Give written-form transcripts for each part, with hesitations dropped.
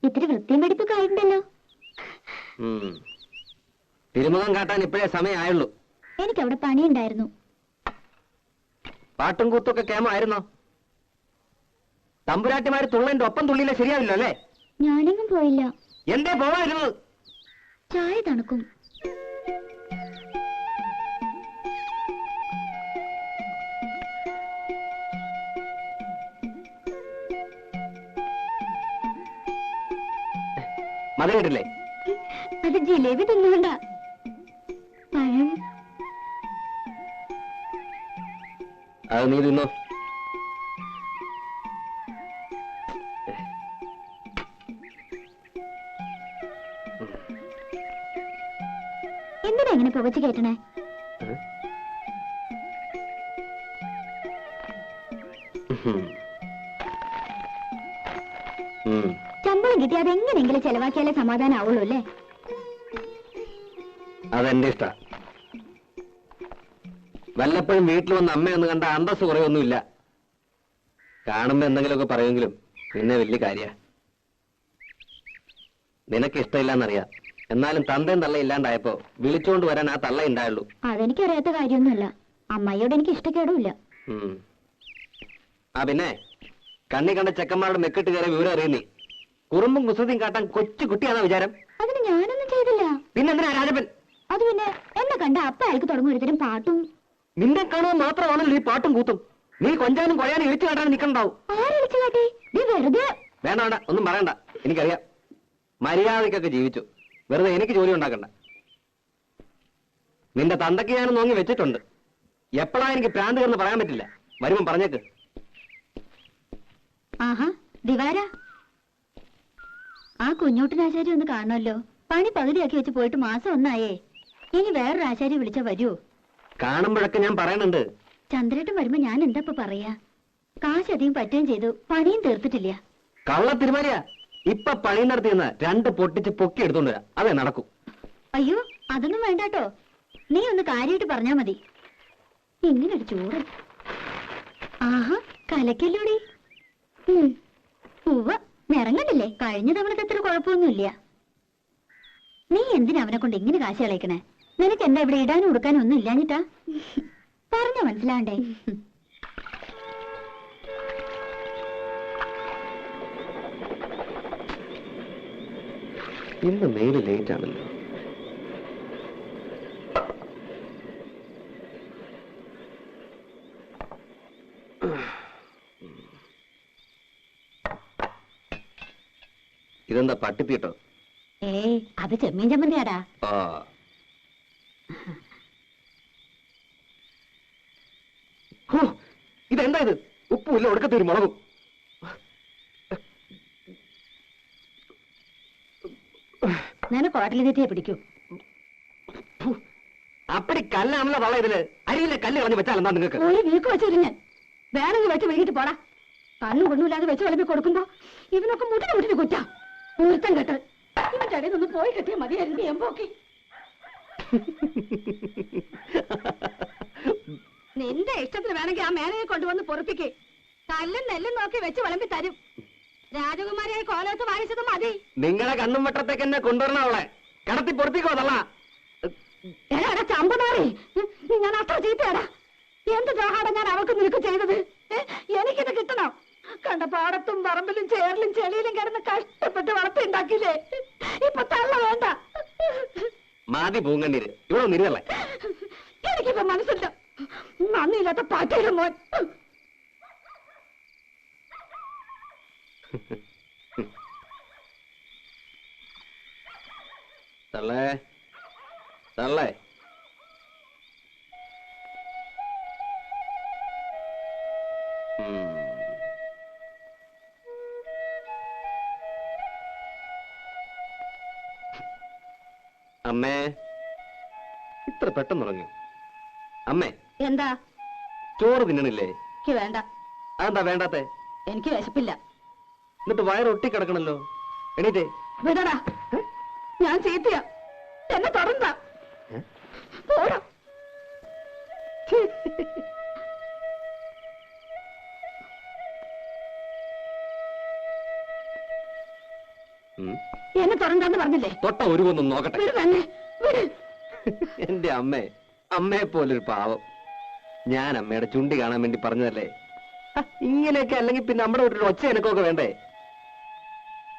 ഇത്തിരി വൃത്തിയും വെടിപ്പൊക്കെ ആയിട്ടുണ്ടല്ലോ. തിരുമുഖം കാട്ടാൻ ഇപ്പോഴേ സമയമായുള്ളൂ. എനിക്കവിടെ പണിയുണ്ടായിരുന്നു. പാട്ടും കൂത്തൊക്കെ കേമായിരുന്നോ? തമ്പുരാട്ടിമാര് തുള്ളന്റെ ഒപ്പം തുള്ളിയില്ല ശരിയാവില്ലോ അല്ലേ? ഞാനെങ്ങും പോയില്ല. എന്തേ പോവായിരുന്നു? ചായ തണുക്കും. മതി കേട്ടില്ലേ? അത് ജിലേബി തിന്നുകൊണ്ട. പഴം അത് നീ തിന്നോ. എന്തിനാ ഇങ്ങനെ പുകച്ചു കയറ്റണേ? ശമ്പളം കിട്ടി അതെങ്ങനെങ്കിലും ചെലവാക്കിയാലേ സമാധാനം ആവുള്ളൂ അല്ലേ? അതെന്റെ ഇഷ്ട. വല്ലപ്പോഴും വീട്ടിൽ വന്ന് അമ്മയൊന്ന് കണ്ട അന്തസ് കുറയൊന്നുമില്ല. കാണുമ്പോ എന്തെങ്കിലുമൊക്കെ പറയുമെങ്കിലും പിന്നെ വലിയ കാര്യ. നിനക്ക് ഇഷ്ടമില്ലെന്നറിയാം. എന്നാലും തന്തയും തള്ള ഇല്ലാണ്ടായപ്പോ വിളിച്ചോണ്ട് വരാൻ ആ തള്ള ഉണ്ടായുള്ളൂ. അതെനിക്കറിയാത്ത കാര്യമൊന്നുമല്ല. അമ്മയോട് എനിക്ക് ഇഷ്ടക്കേടുമില്ല. ആ പിന്നെ കണ്ണി കണ്ട ചെക്കന്മാരുടെ മെക്കിട്ട് കയറി വിവരം അറിയുന്നേ. കുറുമ്പും കുസൃതിയും കാട്ടാൻ കൊച്ചു കുട്ടിയാണോ വിചാരം? അതിന് ഞാനൊന്നും ചെയ്തില്ല. പിന്നെന്തിനാ രാജപ്പൻ? അത് പിന്നെ എന്നെ കണ്ട അപ്പ അയാൾക്ക് തുടങ്ങും ഒരുതരം പാട്ടും. നിന്നെ കാണുക മാത്രമാണല്ലോ ഈ പാട്ടും കൂത്തും. നീ കൊഞ്ചാനും കൊഴയാനും ഇഴിച്ചു കാട്ടാൻ നിൽക്കണ്ടാവും. ആരടിച്ചു കാട്ടി? നീ വെറുതെ. വേണ്ട വേണ്ട, ഒന്നും പറയണ്ട. എനിക്കറിയാം. മര്യാദക്കൊക്കെ ജീവിച്ചു. വെറുതെ എനിക്ക് ജോലി ഉണ്ടാക്കണ്ട. നിന്റെ തന്തയ്ക്ക് ഞാൻ നോങ്ങി വെച്ചിട്ടുണ്ട്. എപ്പോഴാ എനിക്ക് പ്രാന്ത് എന്ന് പറയാൻ പറ്റില്ല. വരുമ്പം പറഞ്ഞേക്ക്. ആഹാ ദിവാര, ആ കുഞ്ഞോട്ടനാശാരി ഒന്ന് കാണണമല്ലോ. പണി പകുതിയാക്കി വെച്ച് പോയിട്ട് മാസം ഒന്നായേ. ഇനി വേറൊരു ആശാരി വിളിച്ചാ വരുമോ? കാണുമ്പോഴൊക്കെ ഞാൻ പറയുന്നുണ്ട്. ചന്ദ്രേട്ടൻ വരുമ്പോ ഞാൻ എന്താ പറയാ? കാശ് അധികം പറ്റുകയും ചെയ്തു, പണിയും തീർത്തിട്ടില്ല. കള്ള തിരുമാലിയാ. ഇപ്പൊ പണി നടത്തിയെന്ന് 2 പൊട്ടിച്ച് പൊക്കി എടുത്തോണ്ട് വരാം. അതേ നടക്കൂ. അയ്യോ അതൊന്നും വേണ്ടാട്ടോ. നീ ഒന്ന് കാര്യമായിട്ട് പറഞ്ഞാ മതി. ഇങ്ങനൊരു ചൂട്. ആഹാ കലക്കല്ലോടി. ഉവ്വ നിറങ്ങണ്ടില്ലേ? കഴിഞ്ഞ തവണത്തെ അത്ര കുഴപ്പമൊന്നുമില്ല. നീ എന്തിനാ അവനെ കൊണ്ട് ഇങ്ങനെ കാശ് കളയിക്കണേ? നിനക്ക് എന്താ ഇവിടെ ഇടാനും ഉടുക്കാനും ഒന്നും ഇല്ലാഞ്ഞിട്ടാ? പറഞ്ഞ മനസ്സിലാണ്ടേ? ഇന്ന് മെയിൽ ലേറ്റ് ആണല്ലോ. ഇതെന്താ പട്ടിത്തീട്ടോ? ഏയ് അത് ചെമ്മീൻ ചമ്മന്തിയാടാ. ഇതെന്താ ഇത്? ഉപ്പുമില്ല, ഒടുക്കത്തൊരു മുളകും. നിനക്ക് ഹോട്ടലിൽ തെറ്റിയെ പിടിക്കൂ. അപ്പടി കല്ലാണല്ലോ തള്ള ഇതില്. അരിയിലെ കല്ല് കളഞ്ഞ് വെച്ചാൽ എന്താ നിങ്ങൾക്ക്? ഒരു വീക്ക് വെച്ചു ഞാൻ വേണമെങ്കിൽ വെച്ച് വൈകിട്ട് പോടാ. കണ്ണും കൊണ്ടുമില്ലാതെ വെച്ച് വിളമ്പി കൊടുക്കുമ്പോ ഇവനൊക്കെ മുട്ടിന് കുറ്റാ. മുഹൂർത്തം കെട്ട് ഇവന്റെ ഇടയിൽ നിന്ന് പോയി കിട്ടിയ മതിയായിരുന്നു. എമ്പോക്കി നിന്റെ ഇഷ്ടത്തിന് വേണമെങ്കിൽ ആ മേനയെ കൊണ്ടുവന്ന് പൊറപ്പിക്കേ. കല്ലും നെല്ലും നോക്കി വെച്ച് വിളമ്പി തരും. രാജകുമാരിയായി കോലത്ത് വായിച്ചത് മതി. നിങ്ങളെ കണ്ണും വട്ടത്തേക്ക് എന്നെ കൊണ്ടുവരണം. അവളെ കടത്തി പൊറപ്പിക്കോ തള്ള. എടാ ചമ്പനാറി, ഞാൻ അത്ര ചീത്തയാടാ. എന്ത് ദ്രോഹാടാ ഞാൻ അവൾക്ക് നിനക്ക് ചെയ്തത്? എനിക്കിത് കിട്ടണം. കണ്ട പാടത്തും പറമ്പിലും ചേറിലും ചെളിയിലും കിടന്ന് കഷ്ടപ്പെട്ട് വളർത്തിണ്ടാക്കിയില്ലേ? ഇപ്പൊ തള്ള വേണ്ട. മാതി പൂങ്കണ്ണീര് ഇവിടെ നിരുവല്ലേ? എനിക്കിപ്പോ മനസ്സില്ല. നന്ദിയില്ലാത്ത പാറ്റയിലും മോൻ. തള്ളേ തള്ളേ, അമ്മേ ഇത്ര പെട്ടെന്ന് തുടങ്ങി? അമ്മേ എന്താ? ചോറ് തിന്നണില്ലേ? എനിക്ക് വേണ്ട. അതെന്താ വേണ്ടാത്തെ? എനിക്ക് വിശപ്പില്ല. എന്നിട്ട് വയറ് ഒട്ടിക്കിടക്കണല്ലോ. എണീറ്റേ. വിടടാ, ഞാൻ ചീത്തയാ. എന്നെ തുടർന്ന പോടാ. എന്നെ തുറന്നാന്ന് പറഞ്ഞില്ലേ? തൊട്ട ഒരുവൊന്നും നോക്കട്ടെ. വിട് തന്നെ, വിട്. എന്റെ അമ്മയെ പോലൊരു പാവം. ഞാൻ അമ്മയുടെ ചുണ്ടി കാണാൻ വേണ്ടി പറഞ്ഞതല്ലേ. ഇങ്ങനെയൊക്കെ അല്ലെങ്കിൽ പിന്നെ നമ്മുടെ വീട്ടിൽ ഒച്ച എനക്കൊക്കെ വേണ്ടേ?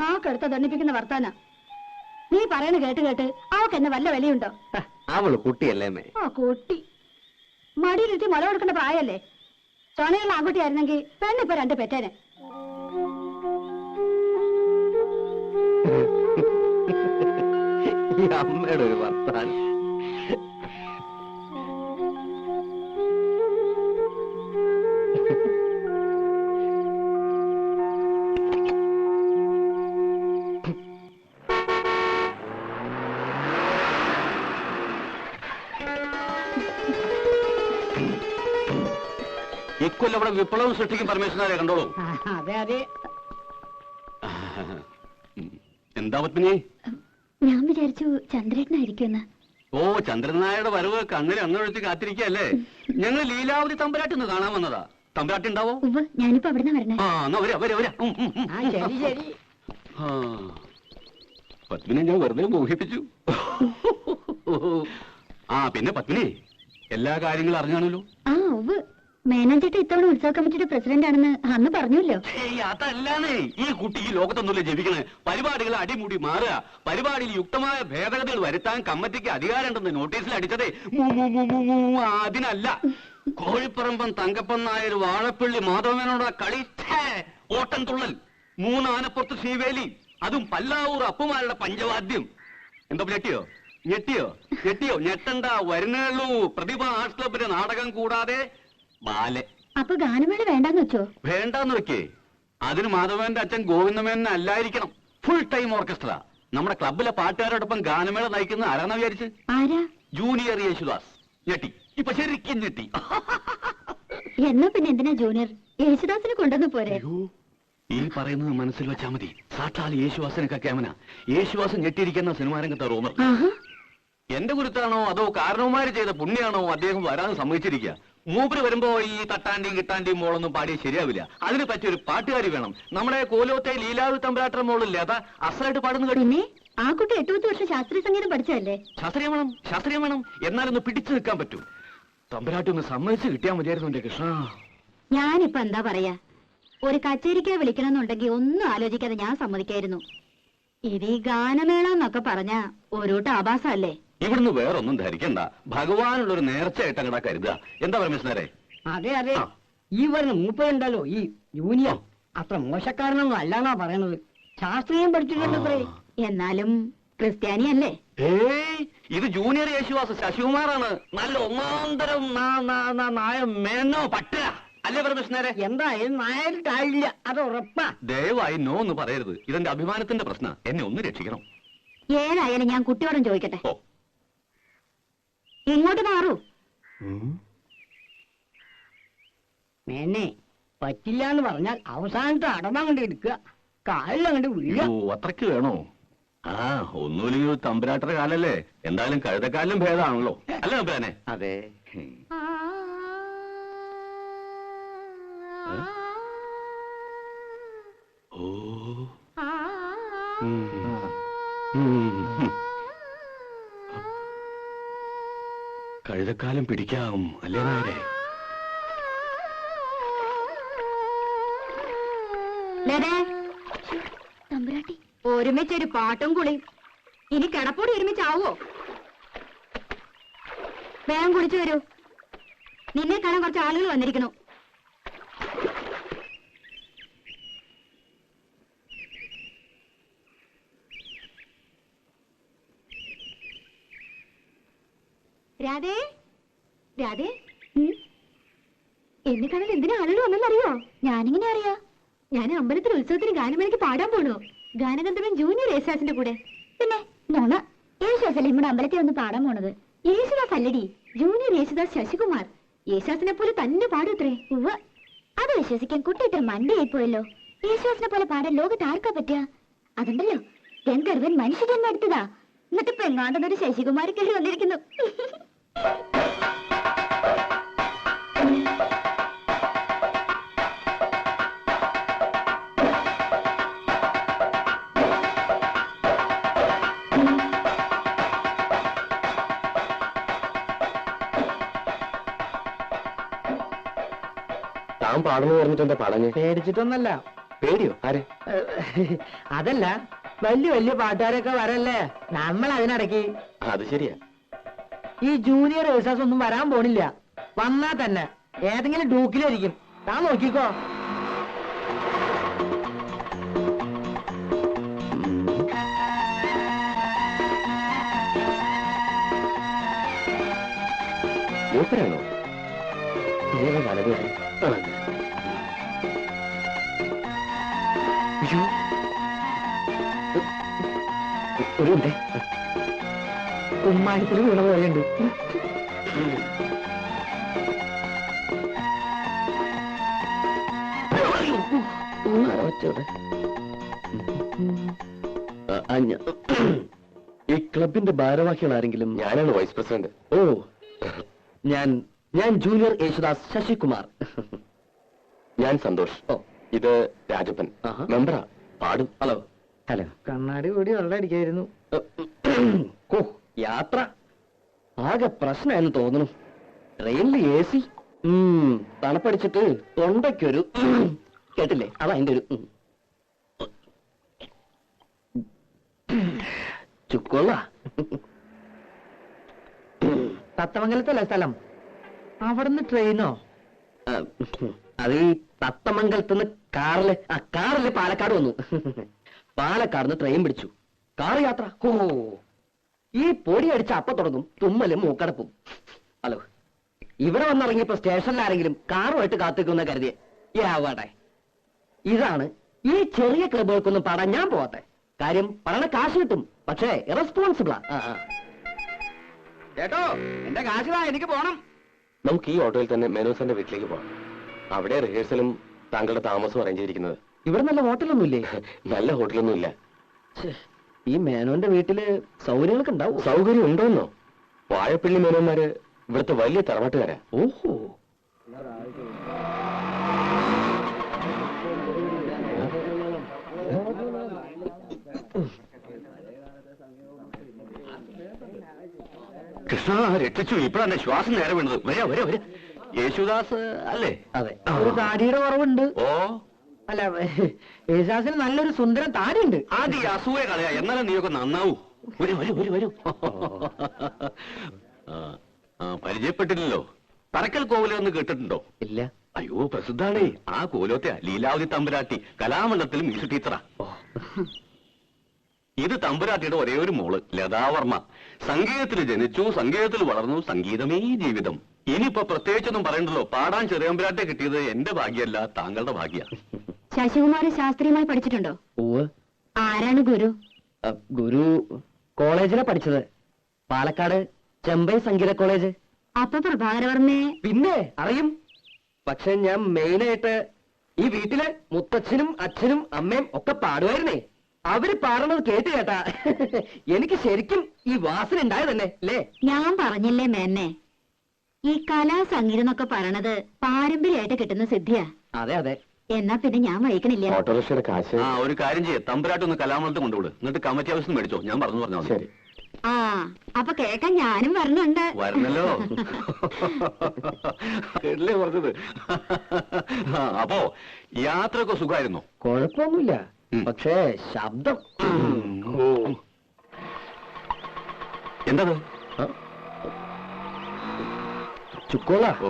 നാക്കെടുത്ത ദണ്ണിപ്പിക്കുന്ന വർത്താന. നീ പറയണ കേട്ട് കേട്ട് അവക്ക് എന്നെ വല്ല വിലയുണ്ടോ? അവള് കുട്ടിയല്ലേ അമ്മേ? ആ കുട്ടി മടിയിലിട്ട് മുല കൊടുക്കേണ്ട പ്രായല്ലേ? ചൊണയുള്ള ആൺകുട്ടിയായിരുന്നെങ്കിൽ പെണ്ണിപ്പോ 2 പെറ്റേനെ. ഈ അമ്മയുടെ ഒരു വർത്താനം. ഇക്കൊല്ലം ഇവിടെ വിപ്ലവം സൃഷ്ടിക്കും പരമേശ്വരനെ കണ്ടോളൂ. അതെ അതെ. എന്താ പത്മിനി? ഞാൻ വിചാരിച്ചു ചന്ദ്രേട്ടനായിരിക്കുമെന്ന്. ഓ, ചന്ദ്രനായുടെ വരവ് കണ്ണിൽ അന്നൊഴിച്ച് കാത്തിരിക്കല്ലേ. ഞങ്ങൾ ലീലാവതി തമ്പുരാട്ടി ഒന്ന് കാണാൻ വന്നതാ. തമ്പുരാട്ടി ഉണ്ടാവോ? ഞാനിപ്പോ അവിടെ വരണേ. ആ, എന്നാ വരാ. ശരി ശരി. പത്മിനെ ഞാൻ വെറുതെ മോഹിപ്പിച്ചു. ആ, പിന്നെ പത്മിനി എല്ലാ കാര്യങ്ങളും അറിഞ്ഞാണല്ലോ. മേനോൻ ചേട്ടൻ ഇത്തവണ ഉത്സവ കമ്മിറ്റിയുടെ പ്രസിഡന്റ് ആണെന്ന് അന്ന് പറഞ്ഞല്ലോ. അതല്ലാന്നേ, ഈ കുട്ടി ഈ ലോകത്തൊന്നുമില്ല ജപിക്കണേ. പരിപാടികൾ അടിമുടി മാറുക, പരിപാടിയിൽ യുക്തമായ ഭേദഗതികൾ വരുത്താൻ കമ്മിറ്റിക്ക് അധികാരമുണ്ടെന്ന് നോട്ടീസിൽ അടിച്ചതേ അതിനല്ല. കോഴിപ്പറമ്പൻ തങ്കപ്പൻ നായർ വാഴപ്പള്ളി മാധവനോട് കളി ഓട്ടം തുള്ളൽ, 3 ആനപ്പുറത്ത് ശ്രീവേലി, അതും പല്ലാവൂർ അപ്പുമാരുടെ പഞ്ചവാദ്യം. എന്താ ഞെട്ടിയോ? ഞെട്ടണ്ട, വരുന്നുള്ളൂ. പ്രതിഭ ആർട്സ് ക്ലബിന്റെ നാടകം കൂടാതെ ബാലെ. അപ്പൊ ഗാനമേള വേണ്ടാന്ന് വെച്ചോ? വേണ്ടാന്ന് വെക്കേ. അതിന് മാധവന്റെ അച്ഛൻ ഗോവിന്ദമേനൻ അല്ലായിരിക്കണം. Full time orchestra. നമ്മുടെ ക്ലബിലെ പാട്ടുകാരോടൊപ്പം ഗാനമേള നയിക്കുന്ന ആരാന്ന് വിചാരിച്ച്? ആരാ? ജൂനിയർ യേശുദാസ്. ഞെട്ടി, ഇപ്പൊ ശരിക്കും ഞെട്ടി. എന്നാ പിന്നെ എന്തിനാ ജൂനിയർ? യേശുദാസിനെ കൊണ്ടുവന്ന് പോരെ? ഈ പറയുന്നത് മനസ്സിൽ വെച്ചാ മതി. സാക്ഷാൽ യേശുദാസിനൊക്കെ ക്യാമന. യേശുദാസ് ഞെട്ടിയിരിക്കുന്ന സിനിമാ രംഗത്തെ റൂമർ. എന്റെ ഗുരുത്താണോ അതോ കാരണവന്മാര് ചെയ്ത പുണ്യാണോ അദ്ദേഹം വരാൻ സമ്മതിച്ചിരിക്കുക. മൂപ്പര് വരുമ്പോ ഈ തട്ടാണ്ടിയും കിട്ടാണ്ടിയും മോളൊന്നും പാടിയ ശരിയാവില്ല. അതിന് പറ്റിയൊരു പാട്ടുകാരി വേണം. നമ്മുടെ കോലോത്തെ ലീലാവതി തമ്പുരാട്ട മോളില്ലേ, അതാ അസലായിട്ട് പാടുന്നു കേട്ടു. പിന്നെ ആ കുട്ടി 8-10 വർഷം ശാസ്ത്രീയ സംഗീതം പഠിച്ചതല്ലേ? ശാസ്ത്രീയം വേണം. എന്നാലൊന്ന് പിടിച്ചു നിൽക്കാൻ പറ്റും. തമ്പുരാട്ടി ഒന്ന് സമ്മതിച്ച് കിട്ടിയാ മതിയായിരുന്നു എന്റെ കൃഷ്ണ. ഞാനിപ്പോ എന്താ പറയാ, ഒരു കച്ചേരിക്ക് വിളിക്കണമെന്നുണ്ടെങ്കിൽ ഒന്നും ആലോചിക്കാതെ ഞാൻ സമ്മതിക്കായിരുന്നു. ഇത് ഈ ഗാനമേള എന്നൊക്കെ പറഞ്ഞ ഒരുട്ട് ആഭാസല്ലേ? ഇവിടുന്ന് വേറൊന്നും ധരിക്കണ്ട. ഭഗവാനുള്ളൊരു നേർച്ചയായിട്ട് അങ്ങടാ കരുതുക. എന്താ പരമേശ്വരേ? അതെ അതെ, ഈ വരുന്ന മൂപ്പരുണ്ടല്ലോ ഈ ജൂനിയർ, അത്ര മോശക്കാരനൊന്നും അല്ലാന്നാ പറയണത്. ശാസ്ത്രീയം പഠിച്ചിട്ടുണ്ടത്രേ. എന്നാലും ക്രിസ്ത്യാനിയല്ലേ? ഇത് ജൂനിയർ യേശുദാസ് ശശികുമാറാണ്. നല്ല ഒന്നാന്തരം നായ മേനോ പട്ട അല്ലേ പരമേശ്വരേ? എന്തായാലും നായരിട്ടായില്ല, അത് ഉറപ്പാ. ദയവായി നോ എന്ന് പറയരുത്. ഇതെന്റെ അഭിമാനത്തിന്റെ പ്രശ്ന. എന്നെ ഒന്ന് രക്ഷിക്കണം. ഏതായാലും ഞാൻ കുട്ടിയോടും ചോദിക്കട്ടെ. ഇങ്ങോട്ട് മാറൂ. മേനെ പറ്റില്ല എന്ന് പറഞ്ഞാൽ അവസാനത്തെ അടമങ്ങണ്ട് എടുക്കുക, കാലിലങ്ങണ്ട് വീഴുക. അത്രയ്ക്ക് വേണോ? ഒന്നുമില്ലെങ്കിൽ തമ്പുരാട്ടര കാലല്ലേ. എന്തായാലും കഴുതക്കാലിലും ഭേദമാണല്ലോ അല്ലേ തമ്പുരാനെ? അതെ. കഴുതക്കാലം പിടിക്കാം അല്ലേ നായരെ? തമ്പുരാട്ടി ഒരുമിച്ചൊരു പാട്ടും കുളിയും. ഇനി കിടപ്പോടി ഒരുമിച്ചാവോ? വേഗം കുളിച്ചു വരൂ. നിന്നെ കാണാൻ കുറച്ച് ആളുകൾ വന്നിരിക്കണു. രാധേ, രാധേ, എന്നെ കാണാൻ എന്തിനാ ആളുകൾ വന്നെന്നറിയോ? ഞാനിങ്ങനെ അറിയാ? ഞാൻ അമ്പലത്തിൽ ഉത്സവത്തിന് ഗാനമേളയ്ക്ക് പാടാൻ പോണു. ഗാനഗന്ധർവൻ ജൂനിയർ യേശുദാസിന്റെ കൂടെ. പിന്നെ നോണ, യേശുദാസല്ലേ നമ്മുടെ അമ്പലത്തിൽ വന്ന് പാടാൻ പോണത്? യേശുദാസ് അല്ലടി, ജൂനിയർ യേശുദാസ് ശശികുമാർ. യേശുദാസിനെ പോലെ തന്നെ പാടുത്രേ. അത് വിശ്വസിക്കാൻ കുട്ടി ഇത്ര മണ്ടിയായി പോയല്ലോ. യേശുദാസിനെ പോലെ പാടാൻ ലോകത്ത് ആർക്കാ പറ്റുക? അതുണ്ടല്ലോ, ഗന്ധർവൻ മനുഷ്യജന്മം എടുത്തതാ. എന്നിട്ട് പെങ്ങാണ്ടെന്നൊരു ശശികുമാരി കയറി വന്നിരിക്കുന്നു. പാടുന്നു പറഞ്ഞിട്ട് എന്താ പാടഞ്ഞ്? പേടിച്ചിട്ടൊന്നല്ല. പേടിയോ? ആരെ? അതല്ല, വലിയ വലിയ പാട്ടുകാരൊക്കെ വരല്ലേ, നമ്മൾ അതിനിടയ്ക്ക്. അത് ശരിയാ. ഈ ജൂനിയർ ഏഴ്സാസ് ഒന്നും വരാൻ പോണില്ല. വന്നാ തന്നെ ഏതെങ്കിലും ഡൂക്കിലായിരിക്കും. താൻ നോക്കിക്കോ. മൂപ്പരാണോ? വലതുകാരൻ. അയ്യോ, ഒരു മിനിറ്റ്. കുമ്മായത്തിൽ വീണ പോലെയുണ്ട്. ഈ ക്ലബിന്റെ ഭാരവാഹികൾ ആരെങ്കിലും? ഞാനാണ് വൈസ് പ്രസിഡന്റ്. ഓ, ഞാൻ ജൂനിയർ യേശുദാസ് ശശികുമാർ. ഞാൻ സന്തോഷ്. ഓ, ഇത് രാജപ്പൻ, മെമ്പറാ, പാടും. ഹലോ. ഹലോ. കണ്ണാടി കൂടി വെള്ളം അടിക്കായിരുന്നു. ഓ, യാത്ര ആകെ പ്രശ്നമെന്ന് തോന്നുന്നു. ട്രെയിനിൽ AC, തണുപ്പടിച്ചിട്ട് തൊണ്ടയ്ക്കൊരു കേട്ടില്ലേ, അതാ അതിന്റെ ഒരു ചുക്കൊള്ള. തത്തമംഗലത്തല്ലേ സ്ഥലം? അവിടുന്ന് ട്രെയിനോ? അത് ഈ തത്തമംഗലത്തുനിന്ന് കാറില് പാലക്കാട് വന്നു. പാലക്കാട് ട്രെയിൻ പിടിച്ചു. കാർ യാത്ര. ഓ, ഈ പൊടി അടിച്ച അപ്പ തുടങ്ങും തുമ്മലും മൂക്കടപ്പും. ഹലോ, ഇവിടെ വന്നിറങ്ങിയപ്പോ സ്റ്റേഷനിൽ ആരെങ്കിലും കാറുമായിട്ട് കാത്തിക്കുന്ന കരുതിയെ യാവട്ടെ. ഇതാണ് ഈ ചെറിയ ക്ലബുകൾക്കൊന്നും പാടാൻ ഞാൻ പോവാത്തെ. കാര്യം പറയണ കാശ് കിട്ടും, പക്ഷേ ഇറസ്പോൺസിബിളാ. ചേട്ടോ, എന്റെ കാശിതാ, എനിക്ക് പോണം. നമുക്ക് ഈ ഓട്ടോയിൽ തന്നെ മേനോസന്റെ വീട്ടിലേക്ക് പോകാം. അവിടെ റിഹേഴ്സലും താങ്കളുടെ താമസവും അറേഞ്ച് ചെയ്തിരിക്കുന്നത്. ഇവിടെ നല്ല ഹോട്ടലൊന്നുമില്ലേ? നല്ല ഹോട്ടലൊന്നുമില്ല. ഈ മേനോന്റെ വീട്ടില് സൗകര്യങ്ങളൊക്കെ ഉണ്ടാവും. സൗകര്യം ഉണ്ടോന്നോ? വാഴപ്പള്ളി മേനോന്മാര് ഇവിടുത്തെ വലിയ തറവാട്ടുകാരാ. ഓഹോ. കൃഷ്ണ, രക്ഷിച്ചു. ഇപ്പഴാണ് ശ്വാസം നേരെ വീണത്. വരെ യേശുദാസ് അല്ലേ? അതെ. ഒരു താടിയുടെ കുറവുണ്ട്. ഓ, അല്ല, യേശുദാസിന് നല്ലൊരു സുന്ദരം താടിയുണ്ട്. ആദ്യം ഈ അസൂയ കളയാ, എന്നാലും നീയൊക്കെ നന്നാവൂ. വരൂ. പരിചയപ്പെട്ടില്ലല്ലോ. തറക്കൽ കോവിലൊന്ന് കേട്ടിട്ടുണ്ടോ? ഇല്ല. അയ്യോ, പ്രസിദ്ധാണേ. ആ കോലോത്തെ ലീലാവതി തമ്പുരാട്ടി കലാമണ്ഡലത്തിൽ മ്യൂസിക് ടീച്ചറാ. ഇത് തമ്പുരാട്ടിയുടെ ഒരേ ഒരു മോള് ലതാവർമ്മ. സംഗീതത്തിൽ ജനിച്ചു, സംഗീതത്തിൽ വളർന്നു, സംഗീതമേ ജീവിതം. ഇനിയിപ്പോ പ്രത്യേകിച്ചൊന്നും പറയണ്ടല്ലോ. പാടാൻ ചെറിയമ്പുരാട്ടെ കിട്ടിയത് എന്റെ ഭാഗ്യമല്ല, താങ്കളുടെ ഭാഗ്യ. ശശികുമാർ ശാസ്ത്രീയമായി പഠിച്ചിട്ടുണ്ടോ? ആരാണ് ഗുരു? ഗുരു കോളേജിലാ പഠിച്ചത്. പാലക്കാട് ചെമ്പൈ സംഗീത കോളേജ്. അപ്പൊ പ്രഭാകരവർമ്മയെ പിന്നെ അറിയും. പക്ഷെ ഞാൻ മെയിനായിട്ട് ഈ വീട്ടില് മുത്തച്ഛനും അച്ഛനും അമ്മയും ഒക്കെ പാടുമായിരുന്നേ. അവര് പാടണത് കേട്ടാ എനിക്ക് ശരിക്കും ഈ വാസന ഉണ്ടായത് തന്നെ അല്ലേ? ഞാൻ പറഞ്ഞില്ലേ മേന്നെ, ഈ കലാ സംഗീതം എന്നൊക്കെ പറയണത് പാരമ്പര്യമായിട്ട് കിട്ടുന്ന സിദ്ധിയാ. അതെ. എന്നാ പിന്നെ ഞാൻ വഹിക്കണില്ല. ഓട്ടോറിക്ഷയുടെ കാശ്. ഒരു കാര്യം ചെയ്യേ, തമ്പുരാട്ടൊന്ന് കലാമണ്ഡലത്തിൽ കൊണ്ടുവിട്. എന്നിട്ട് കമ്മിറ്റി ഹൗസിൽ മേടിച്ചോ. ഞാൻ പറഞ്ഞോ. ശരി. അപ്പൊ കേൾക്കാൻ ഞാനും വരണുണ്ട്. വരണല്ലോ. കേട്ടില്ലേ പറഞ്ഞത്? അപ്പോ യാത്രയൊക്കെ സുഖമായിരുന്നോ? കുഴപ്പമൊന്നുമില്ല. പക്ഷേ ശബ്ദം. എന്തത്? ചുക്കോള. ഓ,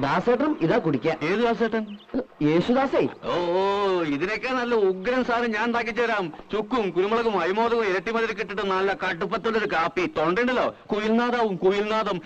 ദാസേട്ടൻ ഇതാ കുടിക്കാൻ. ഏത് ദാസേട്ടൻ? യേശുദാസേ. ഓ, ഇതിനൊക്കെ നല്ല ഉഗ്രൻ സാധനം ഞാൻ ഉണ്ടാക്കി തരാം. ചുക്കും കുരുമുളകും അയ്മോദകവും ഇരട്ടിമതിൽ കിട്ടിട്ട് നല്ല കടുപ്പത്തുള്ളൊരു കാപ്പി. തൊണ്ടുണ്ടല്ലോ, കുയിൽനാദാവും. കുയിൽനാദം